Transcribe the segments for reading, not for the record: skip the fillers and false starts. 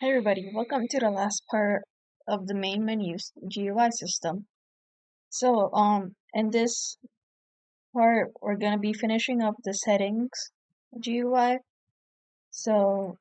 Hey everybody, welcome to the last part of the main menu's GUI system. In this part, we're gonna be finishing up the settings GUI. So,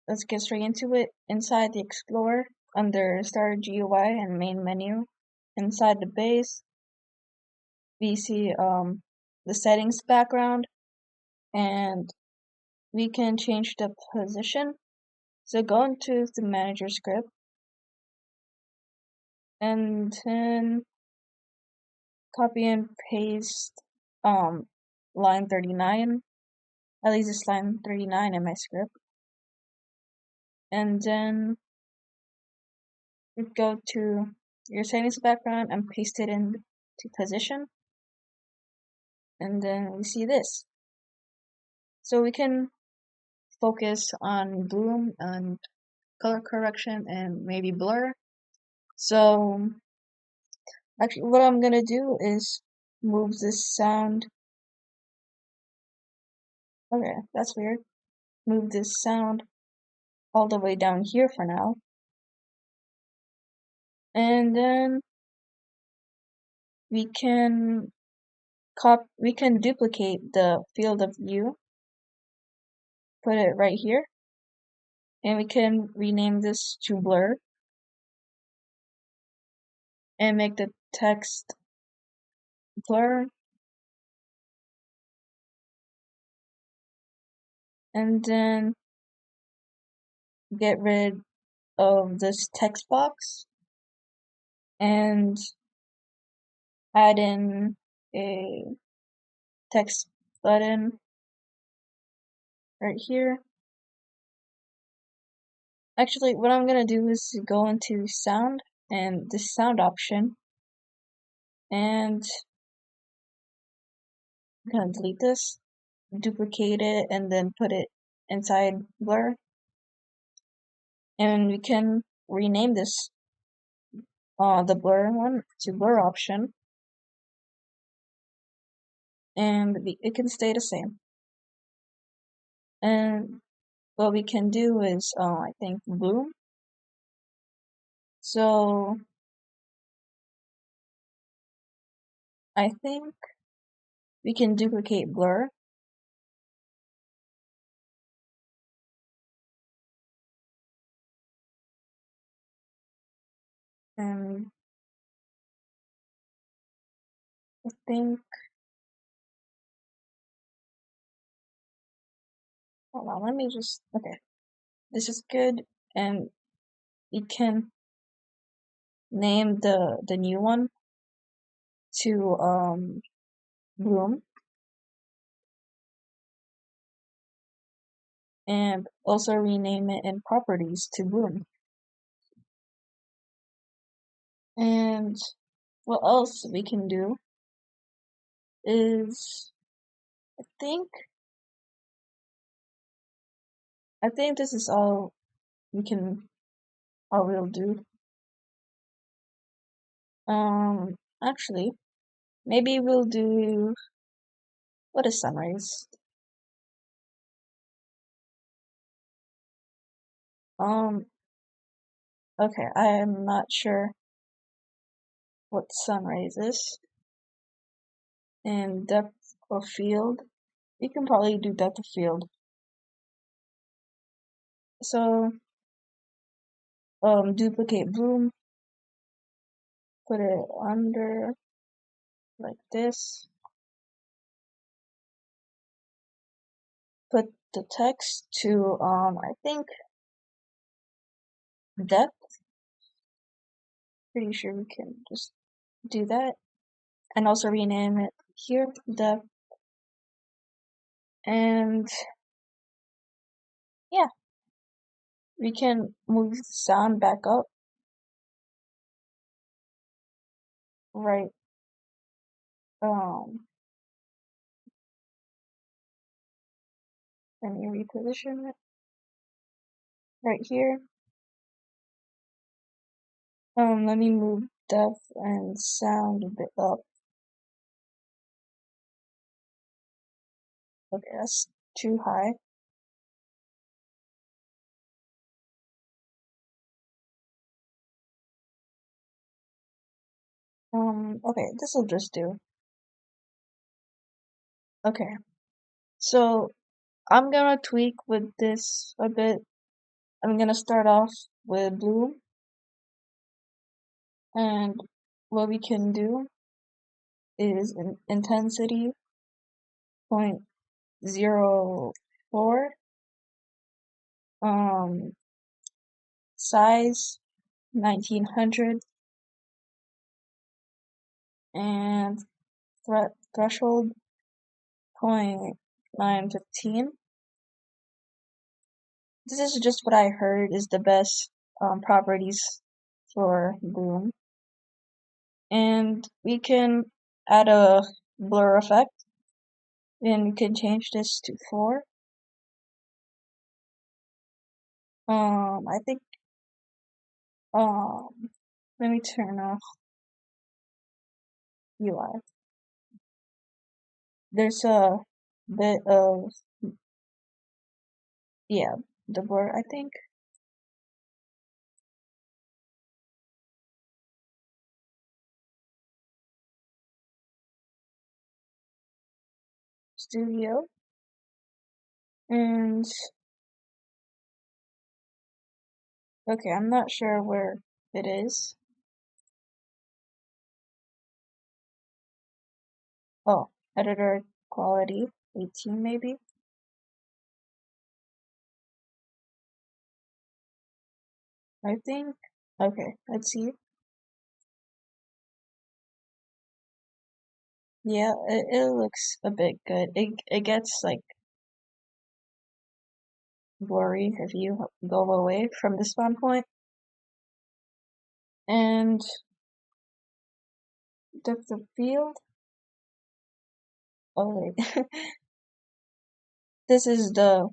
let's get straight into it. Inside the Explorer, under Start GUI and Main Menu, inside the base, we see the settings background, and we can change the position. So go into the Manager script, and then copy and paste line 39. At least it's line 39 in my script. And then you go to your settings background and paste it into position. And then we see this. So we can focus on bloom and color correction and maybe blur. So actually what I'm gonna do is move this sound. Okay, that's weird. Move this sound all the way down here for now. And then we can duplicate the field of view, put it right here, and we can rename this to blur and make the text blur, and then get rid of this text box and add in a text button right here. Actually, what I'm gonna do is go into sound and the sound option, and I'm gonna delete this, duplicate it, and then put it inside blur. And we can rename this the blur one to blur option, and it can stay the same. And what we can do is I think bloom. So I think we can duplicate blur, and I think, hold on, let me just, okay, this is good. And we can name the new one to bloom, and also rename it in properties to bloom. And what else we can do is think I think this is all we'll do. Actually, maybe we'll do, what is sunrise? Okay, I am not sure what sunrise is. And depth of field, you can probably do depth of field. So, duplicate bloom, put it under like this, put the text to I think depth. Pretty sure we can just do that, and also rename it here depth. And yeah, we can move the sound back up, right? Let me reposition it right here. Let me move depth and sound a bit up. Okay, that's too high. Okay, this will just do. Okay, so I'm gonna tweak with this a bit. I'm gonna start off with blue, and what we can do is an intensity 0.04, size 1900, and threshold 0.915. This is just what I heard is the best properties for bloom. And we can add a blur effect, and we can change this to 4. I think, let me turn off UI. There's a bit of, yeah, the blur, I think. Studio. And, okay, I'm not sure where it is. Oh, editor quality, 18 maybe? I think. Okay, let's see. Yeah, it looks a bit good. It gets like blurry if you go away from the spawn point. And depth of field. Oh wait, this is the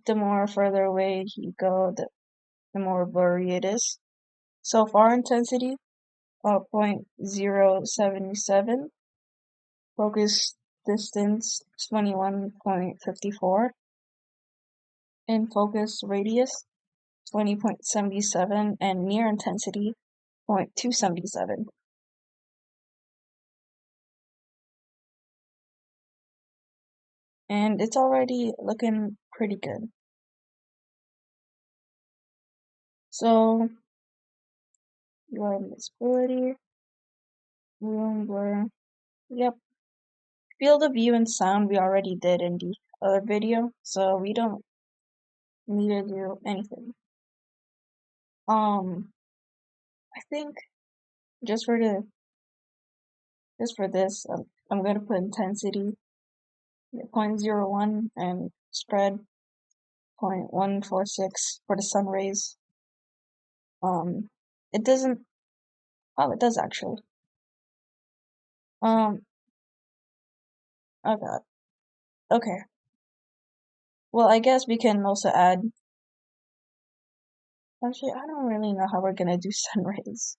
more further away you go, the more blurry it is. So far intensity, 0.077. Focus distance 21.54. And focus radius 20.77, and near intensity 0.277. And it's already looking pretty good. So, UI visibility, room blur, yep. Field of view and sound we already did in the other video, so we don't need to do anything. I think just for this, I'm gonna put intensity 0.01 and spread 0.146 for the sun rays. It doesn't. Oh, it does actually. Oh god. Okay. Well, I guess we can also add. Actually, I don't really know how we're gonna do sun rays.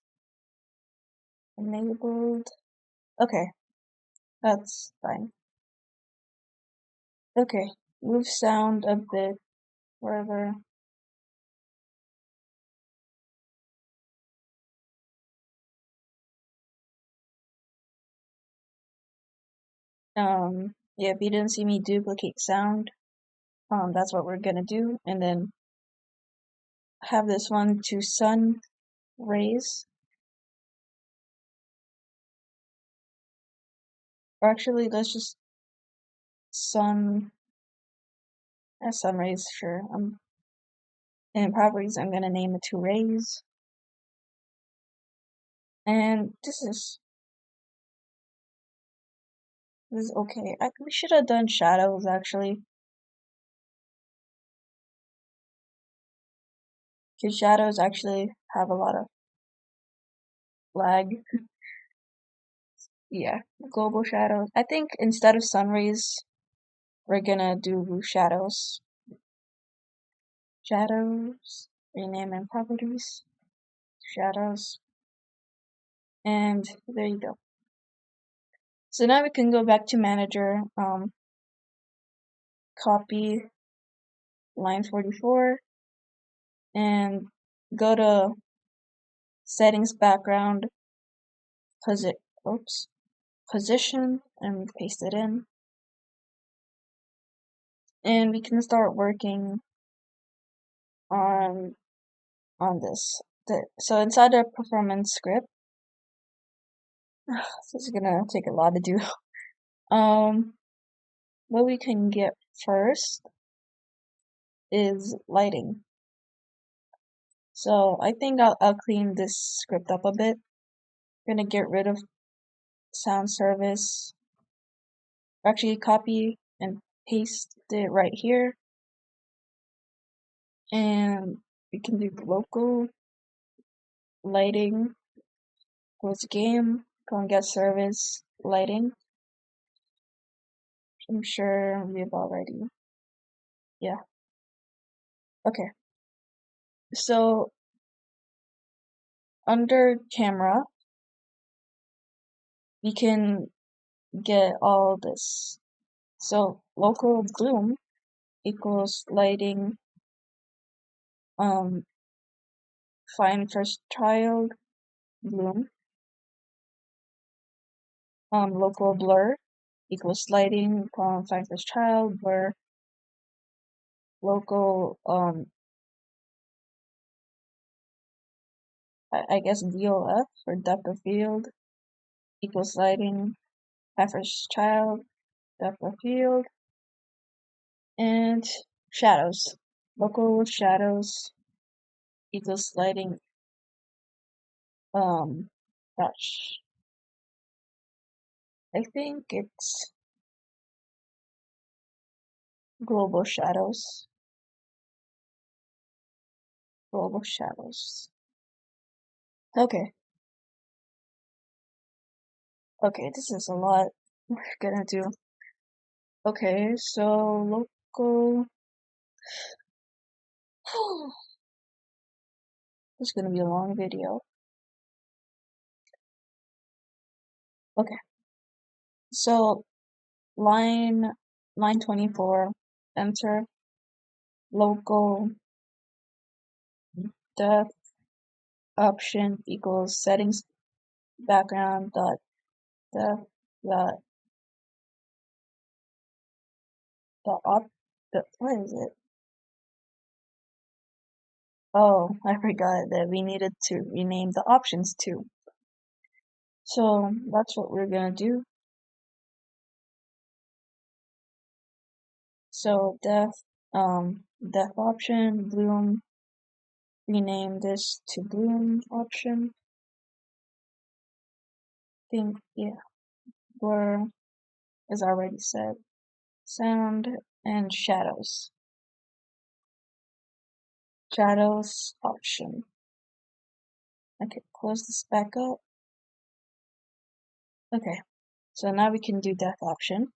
Enabled. Okay, that's fine. Okay, move sound a bit further. Yeah, if you didn't see me duplicate sound, that's what we're gonna do, and then have this one to sun rays. Or actually, let's just sun sun rays. Sure. In properties, I'm gonna name it to rays. And this is okay. We should have done shadows actually, because shadows actually have a lot of lag. Yeah, global shadows. I think instead of sun rays, we're gonna do shadows. Shadows, rename and properties, shadows, and there you go. So now we can go back to manager, copy line 44, and go to settings background, position, and we paste it in. And we can start working on this. So inside the performance script, this is gonna take a lot to do. What we can get first is lighting. So I think I'll clean this script up a bit. I'm gonna get rid of sound service. Actually, copy and paste it right here. And we can do local lighting equals game, go and get service lighting. I'm sure we've already, yeah. Okay, so under camera, we can get all this. So local bloom equals lighting, find first child bloom, local blur equals lighting, find first child blur, local, I guess DOF or depth of field equals lighting, find first child, depth of field, and shadows. Local shadows equals lighting, gosh, I think it's global shadows. Global shadows. Okay. Okay, this is a lot we're gonna do. Okay, so local. This is gonna be a long video. Okay, so line 24, enter local depth option equals settings background dot depth dot dot what is it? Oh, I forgot that we needed to rename the options too. So that's what we're gonna do. So depth option, bloom, rename this to bloom option. Think, yeah, blur is already said. Sound and shadows. Shadows option. Okay, close this back up. Okay, so now we can do depth option.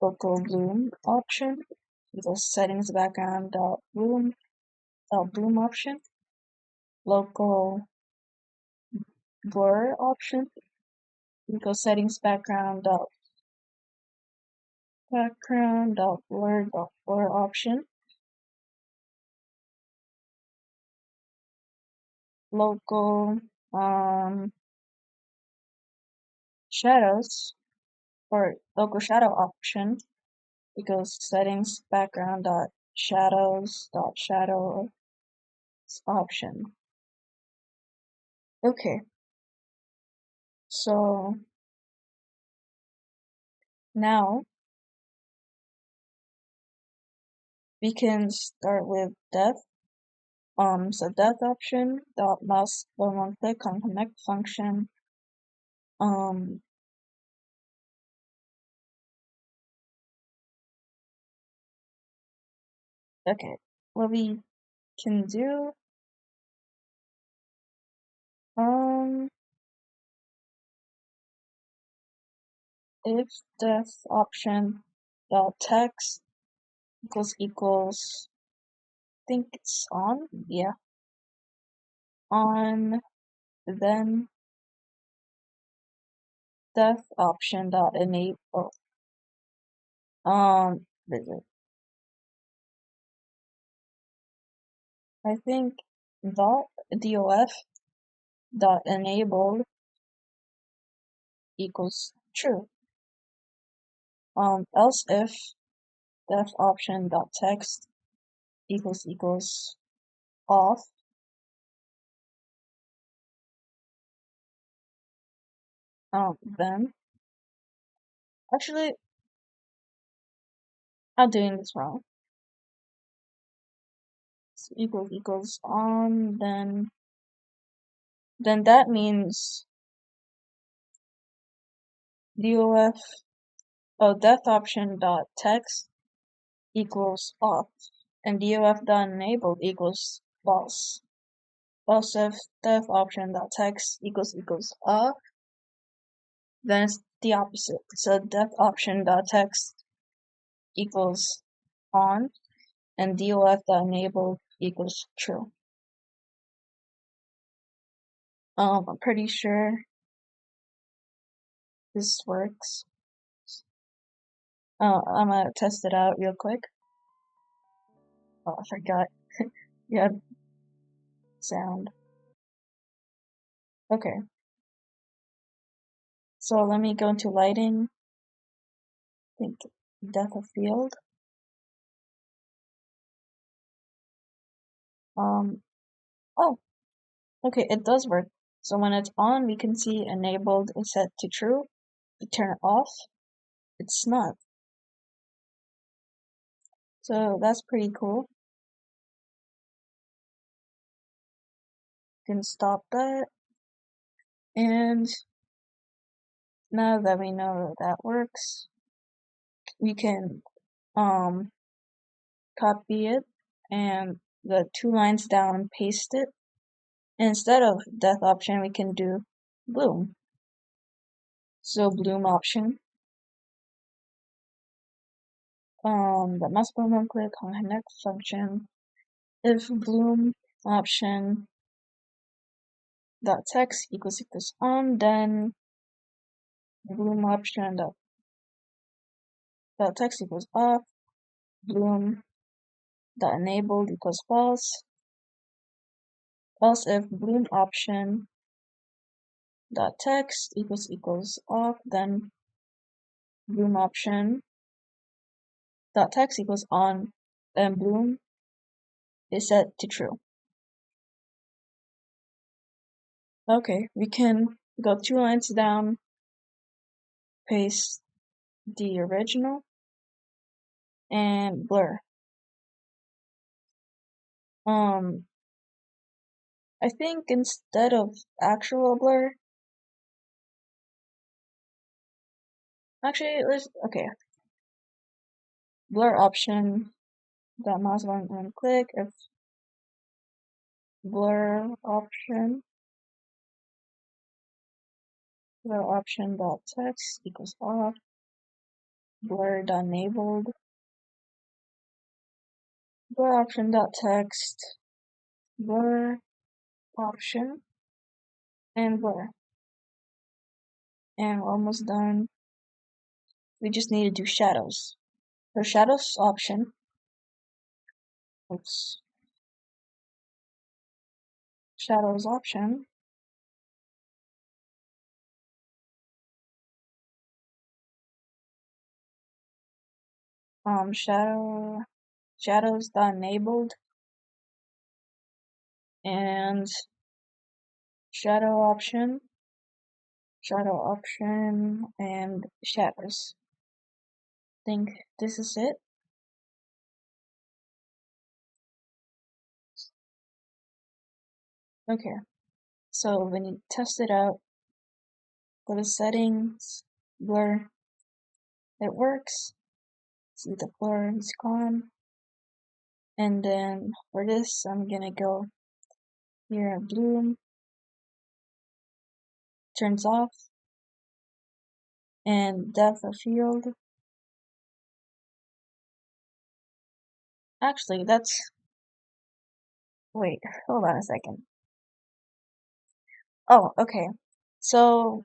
Local bloom option. Equals settings background dot bloom option. Local blur option. Equals settings background dot blur option. Local shadows or local shadow option equals settings background dot shadows dot shadow option. Okay, so now we can start with depth. So depth option dot mouse one click on connect function. Okay, what we can do, if depth option dot text equals, I think it's on, yeah, on, then depth option dot enable, visit. I think DOF dot enabled equals true. Else if def option dot text equals off, then actually I'm doing this wrong. So equals on, then that means def option dot text equals off, and def dot enabled equals false. Else if def option dot text equals off, then it's the opposite. So def option dot text equals on, and def dot enabled equals true. I'm pretty sure this works. I'm gonna test it out real quick. Oh, I forgot. Yeah, sound. Okay. So let me go into lighting. I think depth of field. Oh, okay, it does work. So when it's on, we can see enabled is set to true. We turn it off, it's not. So that's pretty cool. You can stop that. And now that we know that works, we can copy it and the 2 lines down, paste it. And instead of depth option, we can do bloom. So bloom option. The mouse button click on the next function. If bloom option dot text equals on, then bloom option dot text equals off. Bloom dot enabled equals false. Else if bloom option dot text equals off, then bloom option dot text equals on, then bloom is set to true. Okay, we can go 2 lines down, paste the original, and blur. I think instead of actual blur, actually okay. Blur option, that mouse button and click. If blur option dot text equals off, blur dot enabled, blur option dot text, blur option, and blur. And we're almost done. We just need to do shadows. For shadows option, shadows option, shadows dot enabled, and shadow option, and shadows. I think this is it. Okay, so when you test it out, go to settings, blur, it works. See the blur is gone. And then for this, I'm gonna go here, bloom, turns off, and depth of field. Actually, wait, hold on a second. Oh, okay. So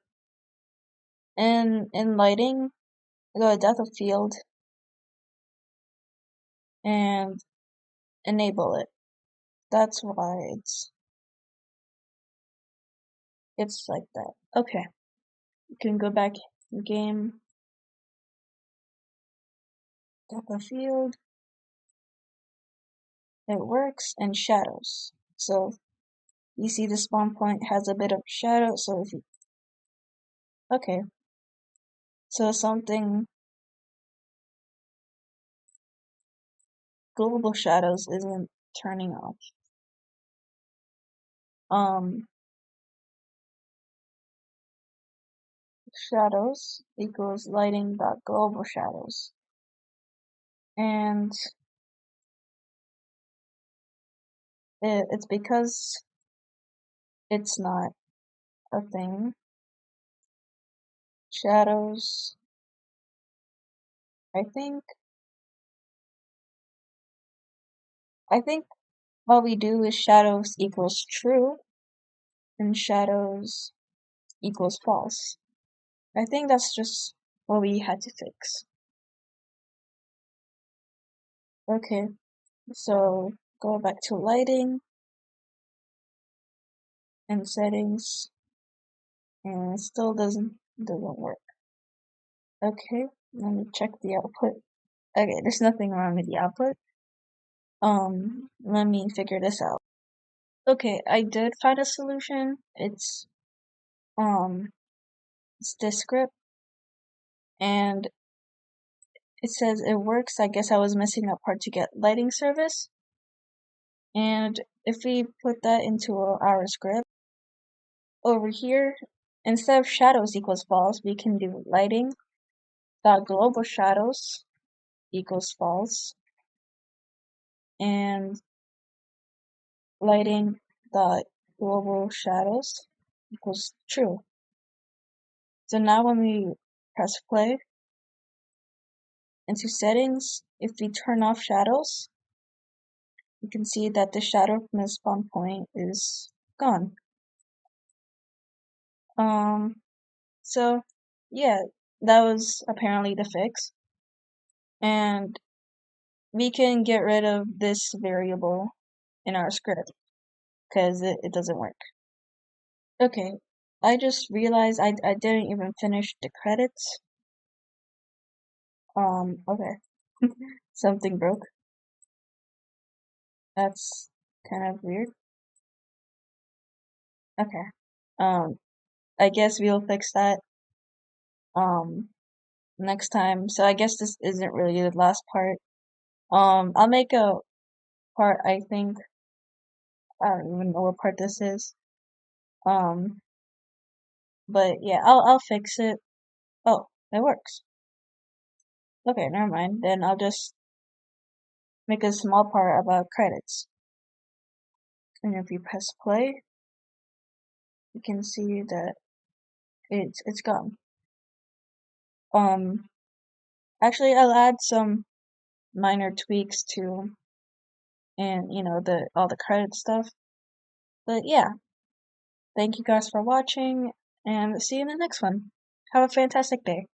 in lighting, I go to depth of field and enable it. That's why it's like that. Okay. You can go back in game, depth of field, it works, and shadows. So you see the spawn point has a bit of shadow, so if you, okay, so something global shadows isn't turning off. Shadows equals lighting dot global shadows. And it's because it's not a thing. Shadows, I think all we do is shadows equals true and shadows equals false. I think that's just what we had to fix. Okay, so go back to lighting and settings, and it still doesn't work. Okay, let me check the output. Okay, there's nothing wrong with the output. Let me figure this out. Okay, I did find a solution. It's this script, and it says it works. I guess I was missing a part to get lighting service. And if we put that into our script, over here, instead of shadows equals false, we can do lighting dot global shadows equals false, and lighting dot global shadows equals true. So now when we press play into settings, if we turn off shadows, you can see that the shadow from the spawn point is gone. So yeah, that was apparently the fix. And we can get rid of this variable in our script because it doesn't work. Okay, I just realized I didn't even finish the credits. Okay. Something broke. That's kind of weird. Okay. I guess we'll fix that next time. So I guess this isn't really the last part. I'll make a part, I think, I don't even know what part this is. But yeah, I'll fix it. Oh, it works. Okay, never mind. Then I'll just make a small part about credits. And if you press play, you can see that it's gone. Actually I'll add some minor tweaks to, and all the credit stuff. But yeah, thank you guys for watching, and see you in the next one. Have a fantastic day.